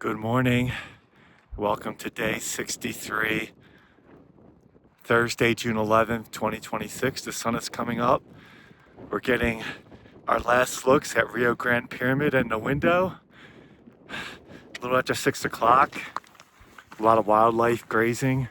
Good morning. Welcome to day 63, Thursday, June 11th, 2026. The sun is coming up. We're getting our last looks at Rio Grande Pyramid in the window. A little after 6 o'clock. A lot of wildlife grazing.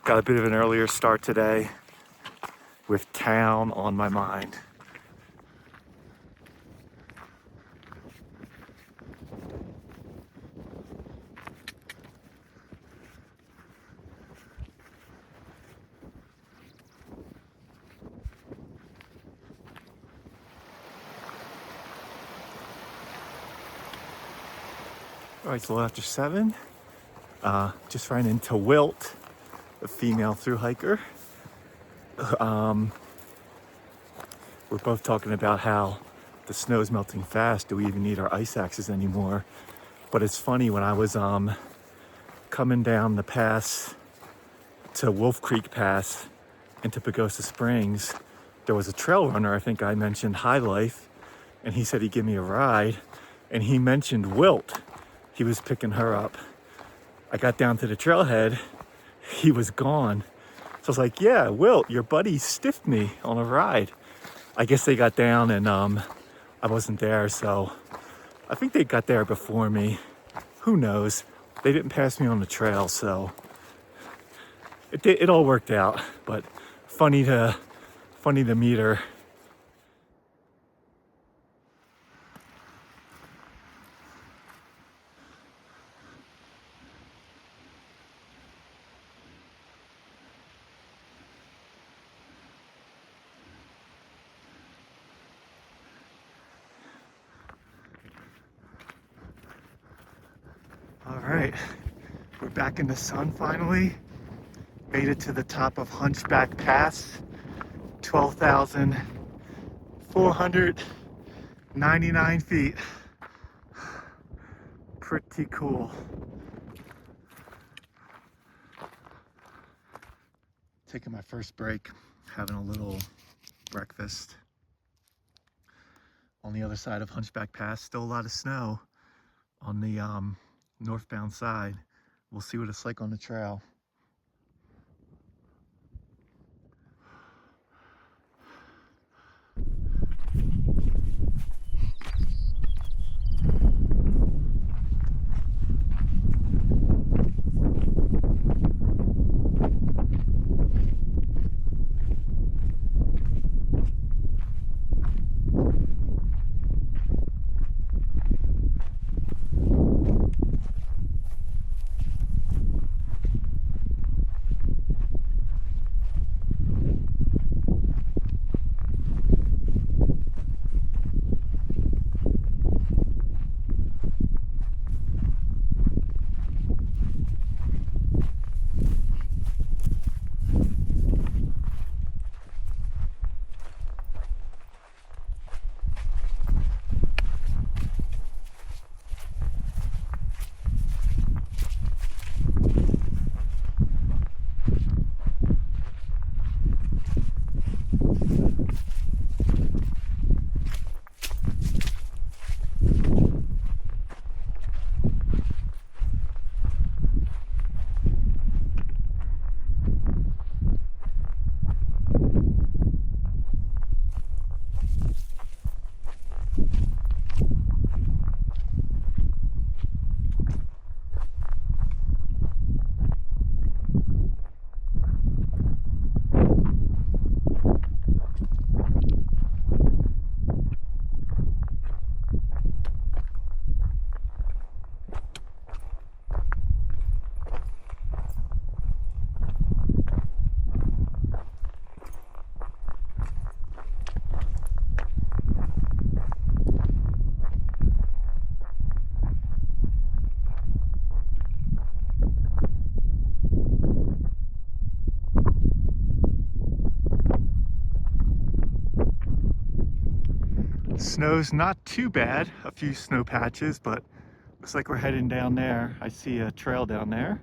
Got a bit of an earlier start today with town on my mind. All right, it's a little after 7. Just ran into Wilt, a female thru-hiker. We're both talking about how the snow's melting fast. Do we even need our ice axes anymore? But it's funny, when I was coming down the pass to Wolf Creek Pass into Pagosa Springs, there was a trail runner, I think I mentioned High Life, and he said he'd give me a ride, and he mentioned Wilt. He was picking her up. I got down to the trailhead, he was gone. So I was like, yeah, Wilt, your buddy stiffed me on a ride. I guess they got down and I wasn't there, so I think they got there before me. Who knows? They didn't pass me on the trail, so it all worked out. But funny to meet her. All right, we're back in the sun finally. Made it to the top of Hunchback Pass, 12,499 feet. Pretty cool. Taking my first break, having a little breakfast. On the other side of Hunchback Pass, still a lot of snow on the northbound side. We'll see what it's like on the trail. Snow's not too bad, a few snow patches, but looks like we're heading down there. I see a trail down there.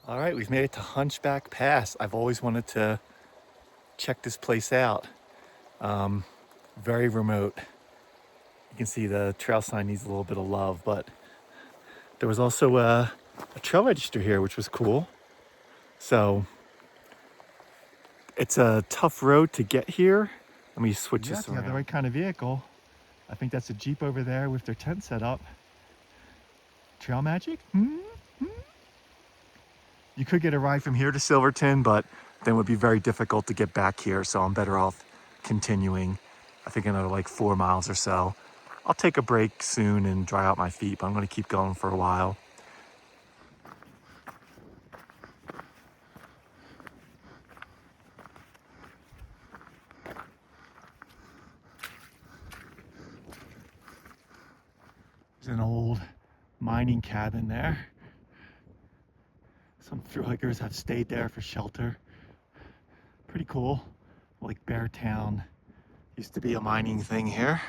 All right, we've made it to Hunchback Pass. I've always wanted to check this place out. Very remote. can see the trail sign needs a little bit of love, but there was also a trail register here, which was cool. So it's a tough road to get here. Let me switch this around. You have the right kind of vehicle. I think that's a Jeep over there with their tent set up. Trail magic? You could get a ride from here to Silverton, but then it would be very difficult to get back here. So I'm better off continuing, I think another like 4 miles or so. I'll take a break soon and dry out my feet, but I'm gonna keep going for a while. There's an old mining cabin there. Some thru hikers have stayed there for shelter. Pretty cool. Like Beartown used to be a mining thing here.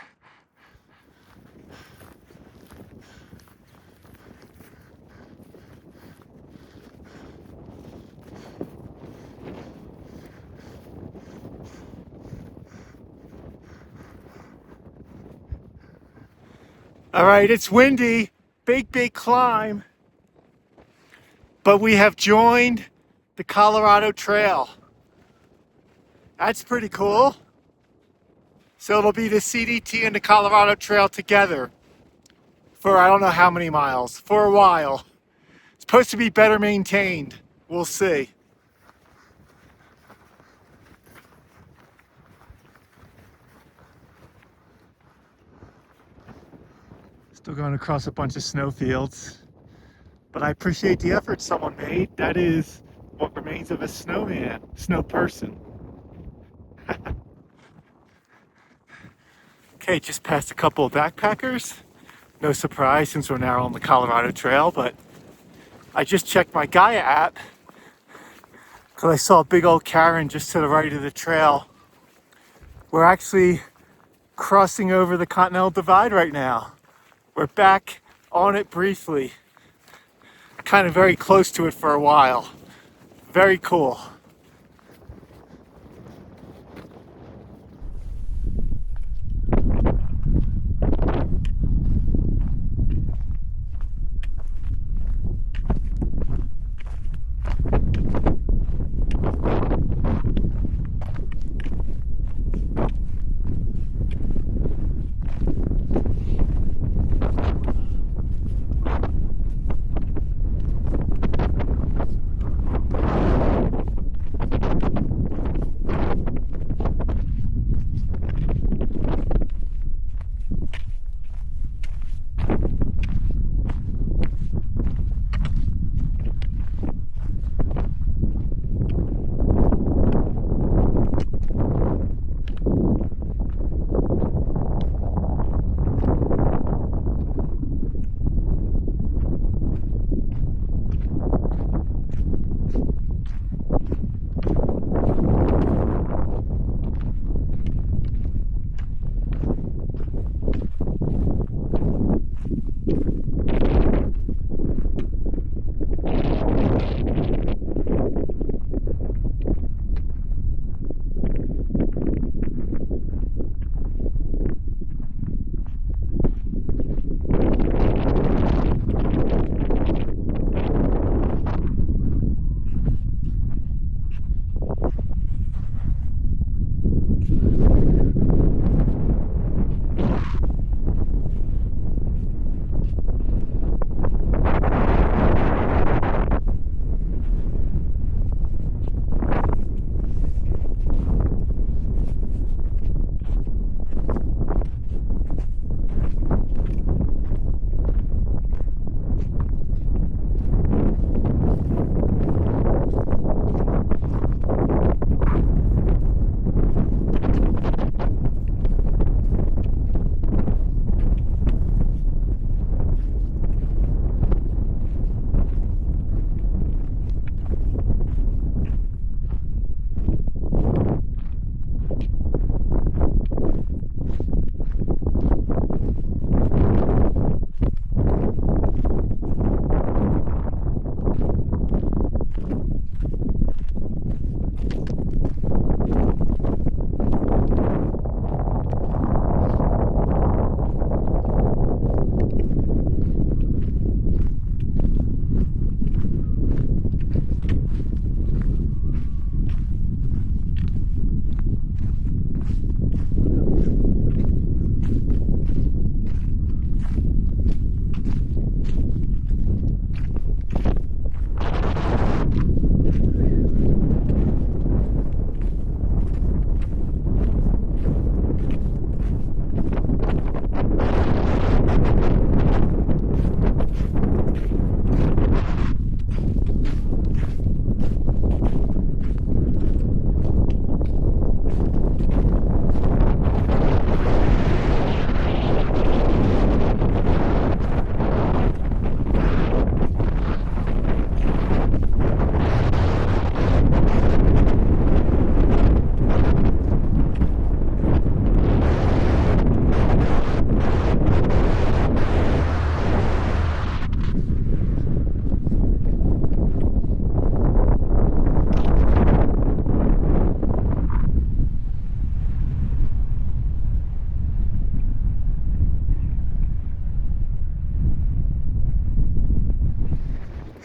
All right, it's windy, big climb, but we have joined the Colorado Trail. That's pretty cool. So it'll be the CDT and the Colorado Trail together for I don't know how many miles, for a while. It's supposed to be better maintained. We'll see. Still going across a bunch of snowfields, but I appreciate the effort someone made. That is what remains of a snowman, snow person. Okay, just passed a couple of backpackers. No surprise since we're now on the Colorado Trail, but I just checked my Gaia app because I saw a big old cairn just to the right of the trail. We're actually crossing over the Continental Divide right now. We're back on it briefly. Kind of very close to it for a while. Very cool.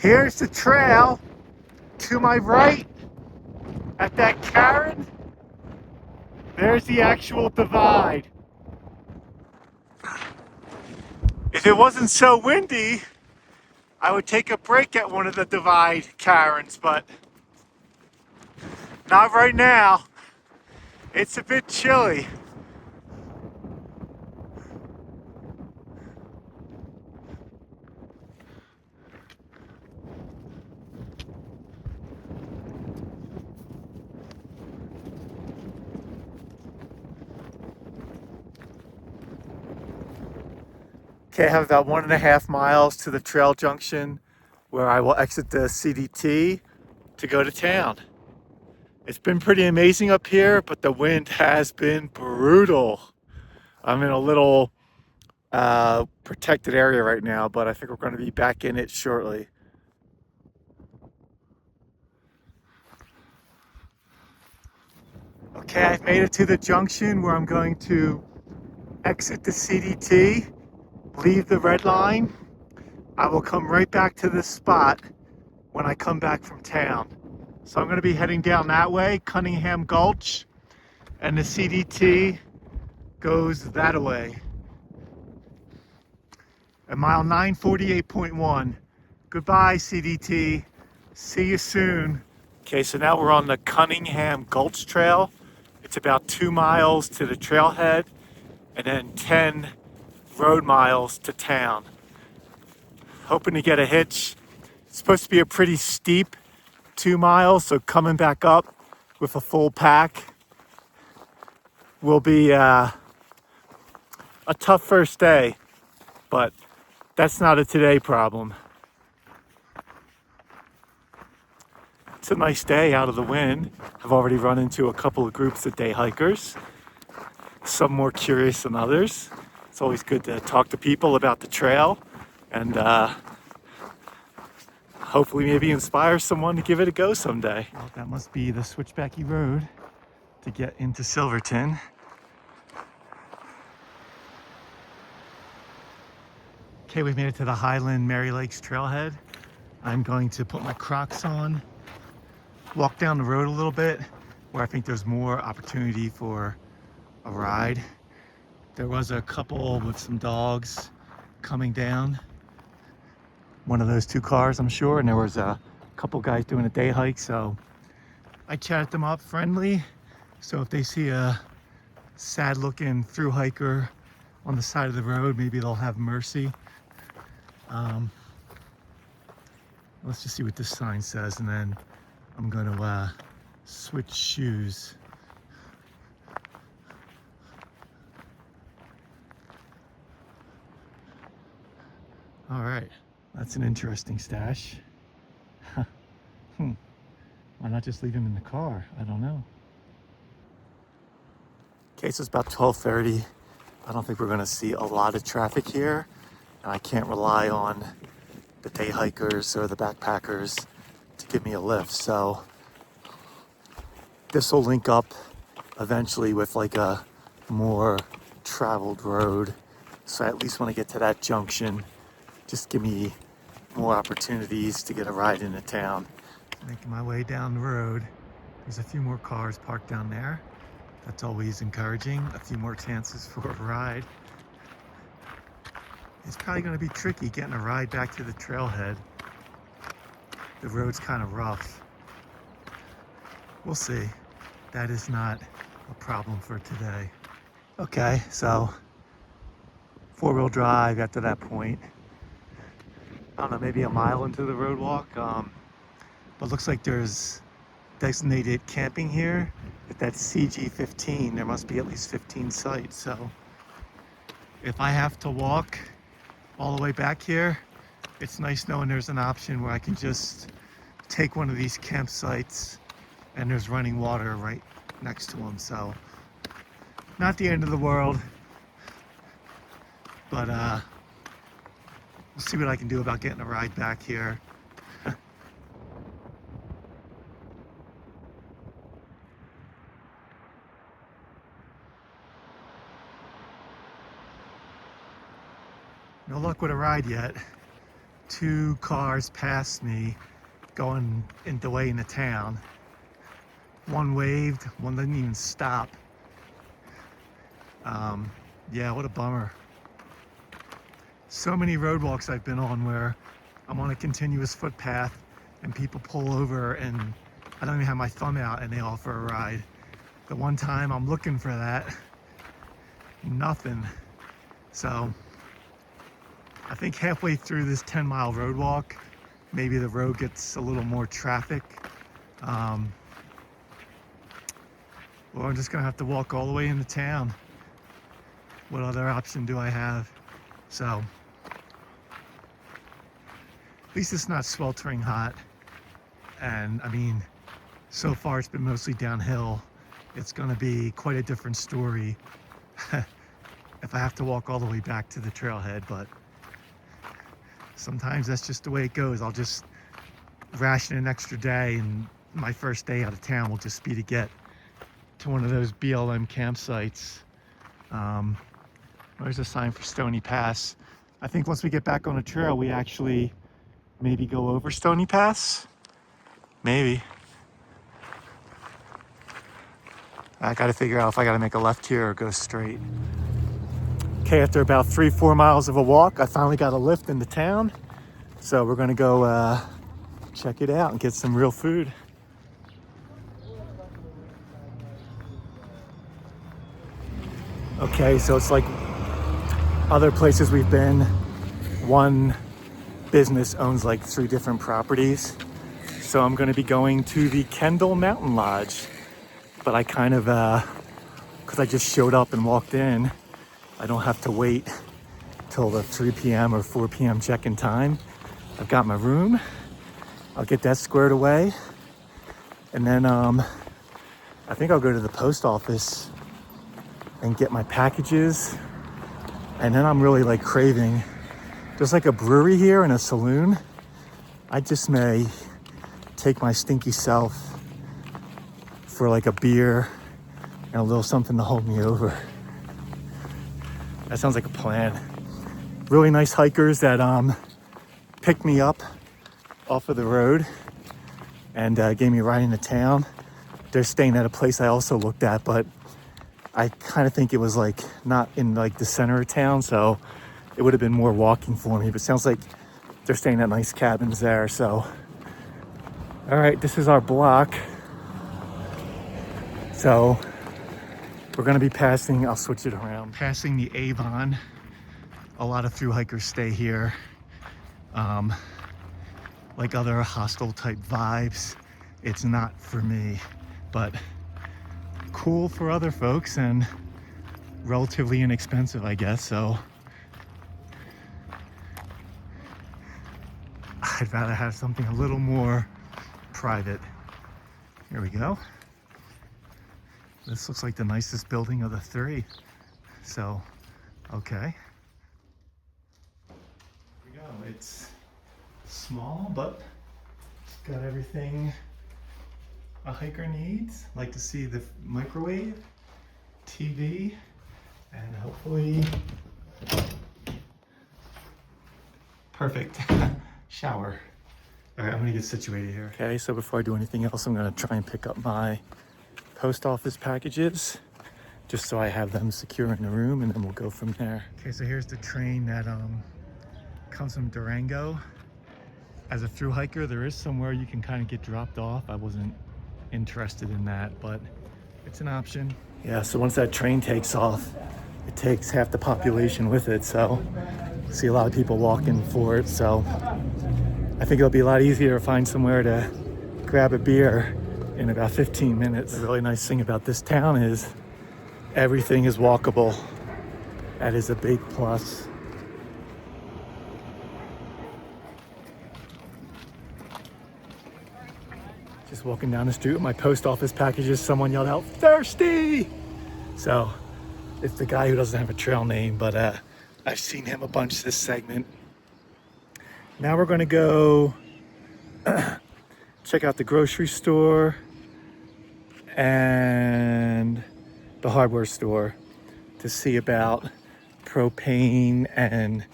Here's the trail to my right at that cairn. There's the actual divide. If it wasn't so windy, I would take a break at one of the divide cairns, but not right now. It's a bit chilly. Okay, I have about 1.5 miles to the trail junction where I will exit the CDT to go to town. It's been pretty amazing up here, but the wind has been brutal. I'm in a little protected area right now, but I think we're going to be back in it shortly. Okay, I've made it to the junction where I'm going to exit the CDT, leave the red line. I will come right back to this spot when I come back from town. So I'm going to be heading down that way, Cunningham Gulch, and the CDT goes that way. At mile 948.1. Goodbye, CDT. See you soon. Okay, so now we're on the Cunningham Gulch Trail. It's about 2 miles to the trailhead and then 10 road miles to town. Hoping to get a hitch. It's supposed to be a pretty steep 2 miles, so coming back up with a full pack will be a tough first day, but that's not a today problem. It's a nice day out of the wind. I've already run into a couple of groups of day hikers, some more curious than others. It's always good to talk to people about the trail and hopefully maybe inspire someone to give it a go someday. Well, that must be the switchbacky road to get into Silverton. Okay, we've made it to the Highland Mary Lakes trailhead. I'm going to put my Crocs on, walk down the road a little bit where I think there's more opportunity for a ride. There was a couple with some dogs coming down. One of those 2 cars, I'm sure, and there was a couple guys doing a day hike, so I chatted them up friendly. So if they see a sad looking through hiker on the side of the road, maybe they'll have mercy. Let's just see what this sign says, and then I'm going to switch shoes. All right, that's an interesting stash. Why not just leave him in the car? I don't know. Okay, so it's about 12:30. I don't think we're going to see a lot of traffic here, and I can't rely on the day hikers or the backpackers to give me a lift. So this will link up eventually with like a more traveled road. So at least when I get to that junction, just give me more opportunities to get a ride into town. Making my way down the road. There's a few more cars parked down there. That's always encouraging. A few more chances for a ride. It's probably going to be tricky getting a ride back to the trailhead. The road's kind of rough. We'll see. That is not a problem for today. Okay, so 4-wheel drive got to that point. I don't know, maybe a mile into the road walk. But looks like there's designated camping here. At that CG15, there must be at least 15 sites. So if I have to walk all the way back here, it's nice knowing there's an option where I can just take one of these campsites and there's running water right next to them. So not the end of the world, but we'll see what I can do about getting a ride back here. No luck with a ride yet. 2 cars passed me going in the way into town. One waved, one didn't even stop. Yeah, what a bummer. So many roadwalks I've been on where I'm on a continuous footpath and people pull over and I don't even have my thumb out and they offer a ride. The one time I'm looking for that, nothing. So I think halfway through this 10-mile road walk, maybe the road gets a little more traffic. Or I'm just gonna have to walk all the way into town. What other option do I have? So, at least it's not sweltering hot. And I mean, so far it's been mostly downhill. It's gonna be quite a different story if I have to walk all the way back to the trailhead, but sometimes that's just the way it goes. I'll just ration an extra day and my first day out of town will just be to get to one of those BLM campsites. There's a sign for Stony Pass. I think once we get back on the trail, we actually maybe go over Stony Pass. Maybe. I gotta figure out if I gotta make a left here or go straight. Okay, after about 3-4 miles of a walk, I finally got a lift into town. So we're gonna go check it out and get some real food. Okay, so it's like other places we've been. One business owns like 3 different properties. So I'm gonna be going to the Kendall Mountain Lodge. But I kind of, because I just showed up and walked in, I don't have to wait till the 3 p.m. or 4 p.m. check-in time. I've got my room. I'll get that squared away. And then I think I'll go to the post office and get my packages. And then I'm really like craving, there's like a brewery here and a saloon. I just may take my stinky self for like a beer and a little something to hold me over. That sounds like a plan. Really nice hikers that picked me up off of the road and gave me a ride into town. They're staying at a place I also looked at, but I kind of think it was like not in like the center of town, so it would have been more walking for me, but sounds like they're staying at nice cabins there. So all right, this is our block. So we're gonna be passing, I'll switch it around, passing the Avon. A lot of thru hikers stay here. Like other hostel type vibes, it's not for me, but cool for other folks and relatively inexpensive, I guess. So I'd rather have something a little more private. Here we go. This looks like the nicest building of the 3. So, okay. Here we go. It's small, but it's got everything a hiker needs. Like to see the microwave, TV, and hopefully perfect shower. All right, I'm gonna get situated here. Okay, so before I do anything else, I'm gonna try and pick up my post office packages just so I have them secure in the room, and then we'll go from there. Okay, so here's the train that comes from Durango. As a thru hiker, there is somewhere you can kind of get dropped off. I wasn't interested in that, but it's an option. Yeah, so once that train takes off, it takes half the population with it, so I see a lot of people walking for it. So I think it'll be a lot easier to find somewhere to grab a beer in about 15 minutes. The really nice thing about this town is everything is walkable. That is a big plus. Just walking down the street with my post office packages, someone yelled out, "Thirsty!" So it's the guy who doesn't have a trail name, but I've seen him a bunch this segment. Now we're gonna go check out the grocery store and the hardware store to see about propane and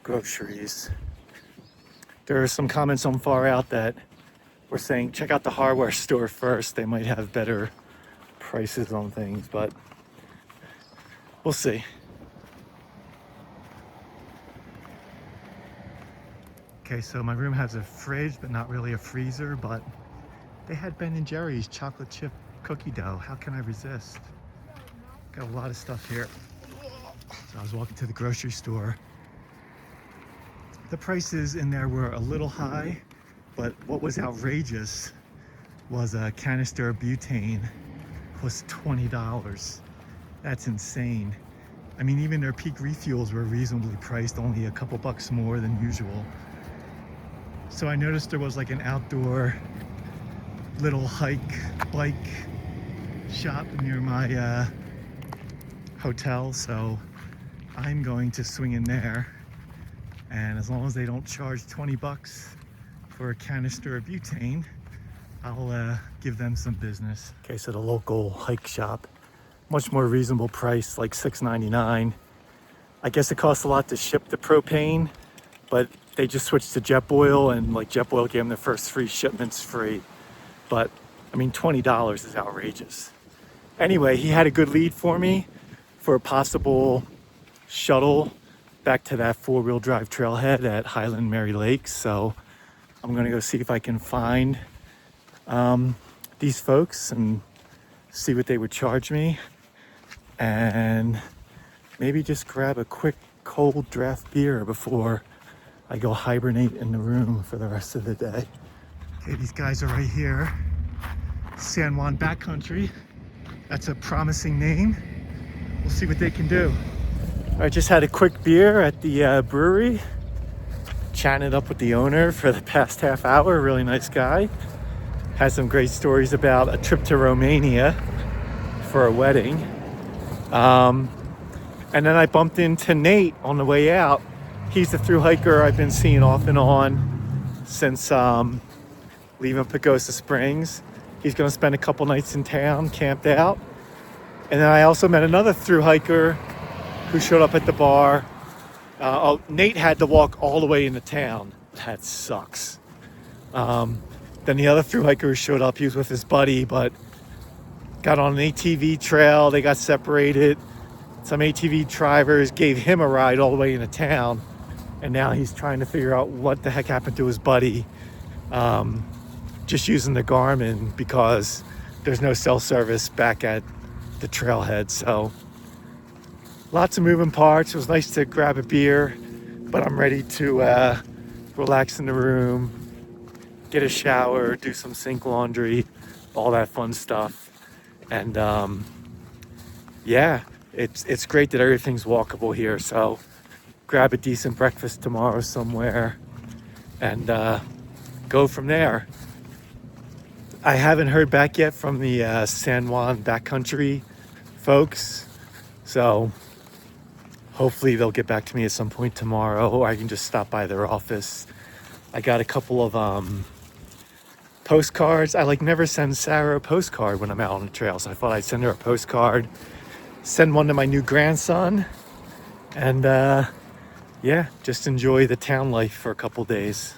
groceries. There are some comments on Far Out that were saying, check out the hardware store first. They might have better prices on things, but we'll see. Okay, so my room has a fridge, but not really a freezer, but they had Ben & Jerry's chocolate chip cookie dough. How can I resist? Got a lot of stuff here. So I was walking to the grocery store. The prices in there were a little high, but what was outrageous was a canister of butane was $20. That's insane. I mean, even their peak refuels were reasonably priced, only a couple bucks more than usual. So I noticed there was like an outdoor little bike shop near my hotel, so I'm going to swing in there, and as long as they don't charge 20 bucks for a canister of butane, I'll give them some business. Okay, so the local hike shop, much more reasonable price, like $6.99. I guess it costs a lot to ship the propane, but they just switched to JetBoil, and like JetBoil gave them their first 3 shipments free. But I mean, $20 is outrageous. Anyway, he had a good lead for me for a possible shuttle back to that 4-wheel drive trailhead at Highland Mary Lakes. So I'm gonna go see if I can find these folks and see what they would charge me, and maybe just grab a quick cold draft beer before I go hibernate in the room for the rest of the day. Okay, these guys are right here. San Juan Backcountry. That's a promising name. We'll see what they can do. I just had a quick beer at the brewery. Chatted up with the owner for the past half hour. Really nice guy. Has some great stories about a trip to Romania for a wedding. And then I bumped into Nate on the way out. He's the thru hiker I've been seeing off and on since leaving Pagosa Springs. He's gonna spend a couple nights in town, camped out. And then I also met another thru hiker who showed up at the bar. Nate had to walk all the way into town. That sucks. Then the other thru hiker who showed up, he was with his buddy, but got on an ATV trail. They got separated. Some ATV drivers gave him a ride all the way into town, and now he's trying to figure out what the heck happened to his buddy, just using the Garmin because there's no cell service back at the trailhead. So lots of moving parts. It was nice to grab a beer, but I'm ready to relax in the room, get a shower, do some sink laundry, all that fun stuff. And yeah, it's great that everything's walkable here. So grab a decent breakfast tomorrow somewhere and go from there. I haven't heard back yet from the San Juan Backcountry folks, so hopefully they'll get back to me at some point tomorrow, or I can just stop by their office. I got a couple of postcards. I never send Sarah a postcard when I'm out on the trail, so I thought I'd send her a postcard, send one to my new grandson, and yeah, just enjoy the town life for a couple days.